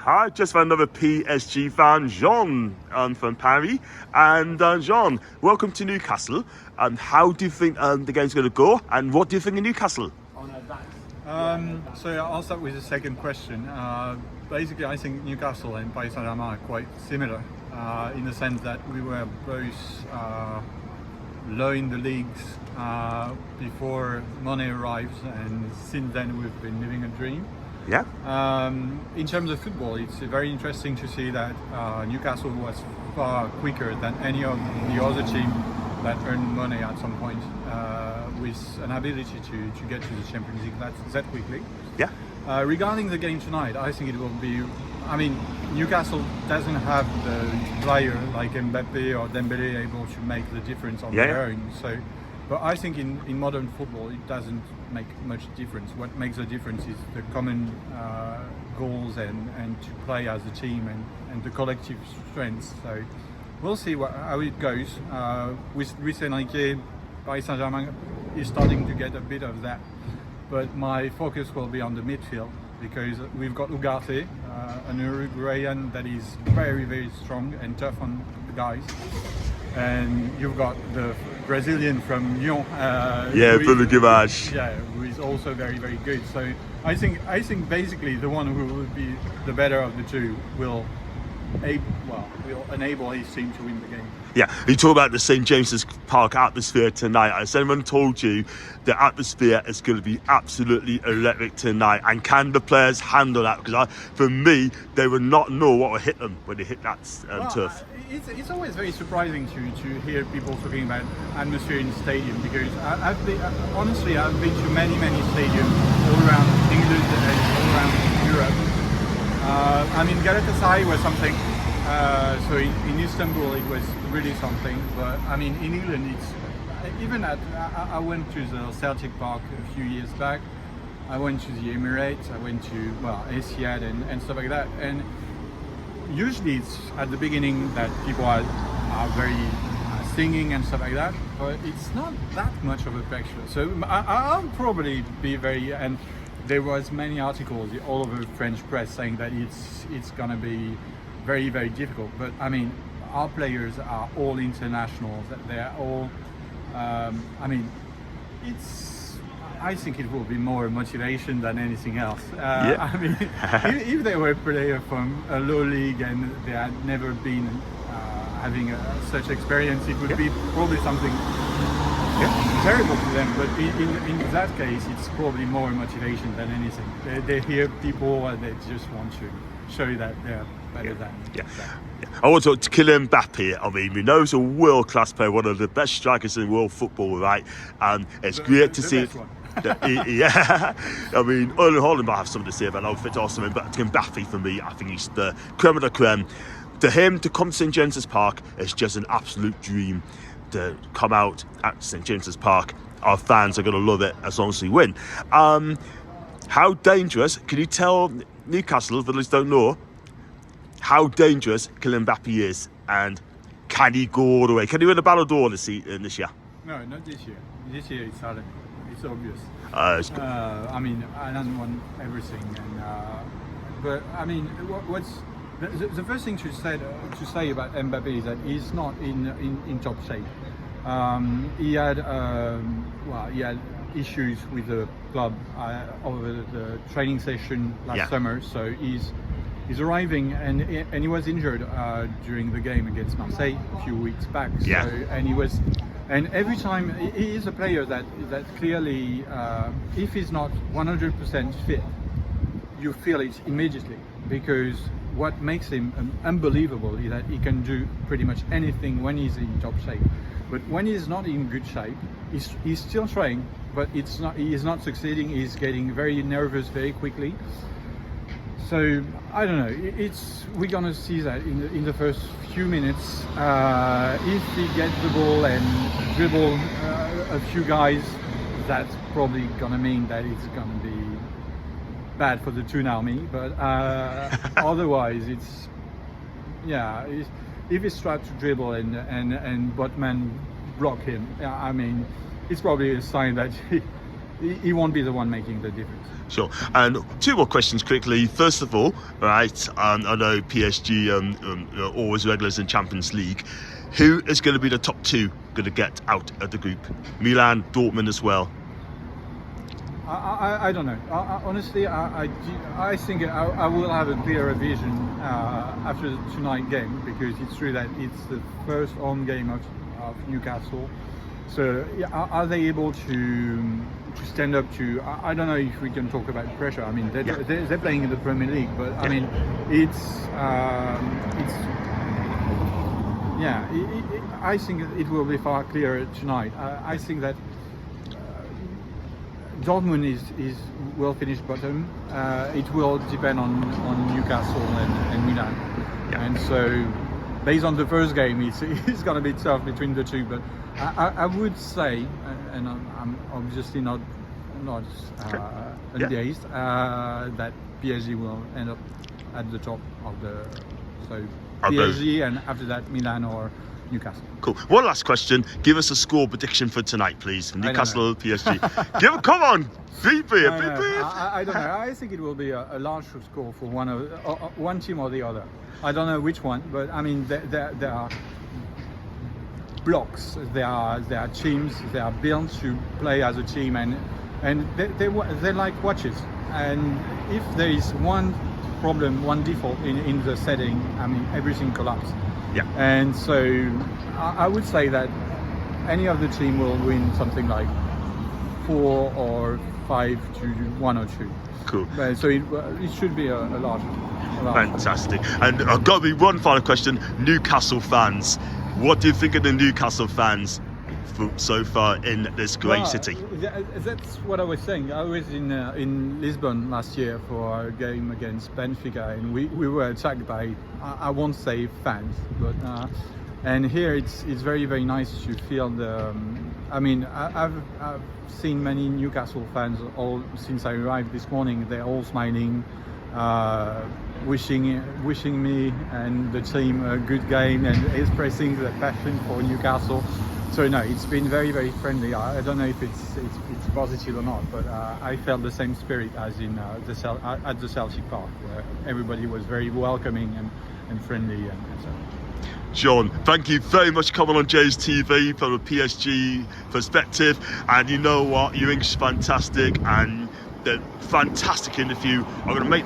Hi, just another PSG fan, Jean from Paris. And Jean, welcome to Newcastle. How do you think the game's going to go? And what do you think of Newcastle? So I'll start with the second question. Basically, I think Newcastle and Paris Saint-Germain are quite similar in the sense that we were both low in the leagues before money arrives, and since then we've been living a dream. Yeah. In terms of football, it's very interesting to see that Newcastle was far quicker than any of the other team that earned money at some point with an ability to get to the Champions League that quickly. Yeah. Regarding the game tonight, I think it will be. I mean, Newcastle doesn't have the player like Mbappe or Dembele able to make the difference on their own. So, but I think in modern football it doesn't make much difference. What makes the difference is the common goals and to play as a team and the collective strength. So we'll see how it goes. With Luis Enrique, Paris Saint-Germain is starting to get a bit of that. But my focus will be on the midfield because we've got Ugarte, an Uruguayan that is very, very strong and tough on the guys. And you've got the Brazilian from Lyon. Bruno Guimaraes. Yeah, who is also very, very good. So I think basically the one who will be the better of the two will enable his team to win the game. Yeah, you talk about the St James's Park atmosphere tonight. Has anyone told you the atmosphere is going to be absolutely electric tonight? And can the players handle that? Because for me, they would not know what will hit them when they hit that turf. It's always very surprising to hear people talking about atmosphere in the stadium because I've been to many stadiums all around England and all around Europe. Galatasaray was something. So in Istanbul it was really something, but I mean in England I went to the Celtic Park a few years back. I went to the Emirates. I went to Etihad and stuff like that. And usually it's at the beginning that people are very singing and stuff like that, but it's not that much of a picture. So I'll probably be and there was many articles all over the French press saying that it's gonna be very, very difficult. But I mean, our players are all internationals. They're all. I think it will be more motivation than anything else. I mean, if they were a player from a low league and they had never been having such experience, it would be probably something terrible to them. But in that case, it's probably more motivation than anything. They hear people and they just want to show you that they're better than. I want to talk to Kylian Mbappe. I mean, we know he's a world-class player, one of the best strikers in world football, right? And it's great to see. Yeah, I mean, Erling Haaland might have something to say about outfit or something, but Mbappe for me, I think he's the creme of the creme. To him, to come to St James's Park is just an absolute dream. To come out at St James's Park, our fans are going to love it as long as we win. How dangerous, can you tell Newcastle, for those who don't know, how dangerous Kylian Mbappe is, and can he go all the way? Can he win the Ballon d'Or this year? No, not this year. This year it's hard. It's obvious. I mean, Alan won everything, but I mean, what's the first thing to say about Mbappe is that he's not in top shape. He had issues with the club over the training session last summer, so he's arriving and he was injured during the game against Marseille a few weeks back. And every time he is a player that clearly, if he's not 100% fit, you feel it immediately, because what makes him unbelievable is that he can do pretty much anything when he's in top shape. But when he's not in good shape, he's still trying, but he is not succeeding. He's getting very nervous very quickly. So I don't know. We're gonna see that in the first few minutes. If he gets the ball and dribble a few guys, that's probably gonna mean that it's gonna be bad for the Toon Army. But otherwise, if he's tried to dribble and Botman block him, I mean, it's probably a sign that he won't be the one making the difference. Sure. And two more questions quickly. First of all, right, I know PSG are always regulars in Champions League. Who is going to be the top two going to get out of the group? Milan, Dortmund as well. I don't know. Honestly, I think I will have a clearer vision after tonight's game, because it's true that it's the first home game of Newcastle. So are they able to stand up to? I don't know if we can talk about pressure. I mean, they're playing in the Premier League, but I mean, I think it will be far clearer tonight. I think that Dortmund will finish bottom. It will depend on Newcastle and Milan. Yeah. And so, based on the first game, it's going to be tough between the two. But I would say, and I'm obviously not amazed, that PSG will end up at the top of the. So PSG, and after that Milan or Newcastle. Cool. One last question. Give us a score prediction for tonight, please. Newcastle, PSG. Come on. Beep. I don't know. I think it will be a large score for one team or the other. I don't know which one, but I mean there are blocks. There are teams. They are built to play as a team, and they're like watches. And if there is one problem, one default in the setting, I mean everything collapses. Yeah. And so I would say that any of the team will win something like 4 or 5 to 1 or 2. Cool. So it should be a large. Fantastic. And I've got to be one final question. Newcastle fans, what do you think of the Newcastle fans so far in this great city? That's what I was saying. I was in Lisbon last year for a game against Benfica, and we were attacked by, I won't say fans, but and here it's very, very nice to feel the. I mean, I've seen many Newcastle fans all since I arrived this morning. They're all smiling, wishing me and the team a good game, and expressing their passion for Newcastle. So no, it's been very, very friendly. I don't know if it's positive or not, but I felt the same spirit as in at the Celtic Park, where everybody was very welcoming and friendly and so. John, thank you very much for coming on Jay's TV from a PSG perspective. And you know what, your English is fantastic, and the fantastic interview. I'm going to make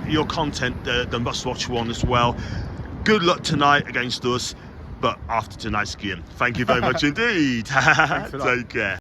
your content the must-watch one as well. Good luck tonight against us. But after tonight's game, thank you very much indeed. Take care.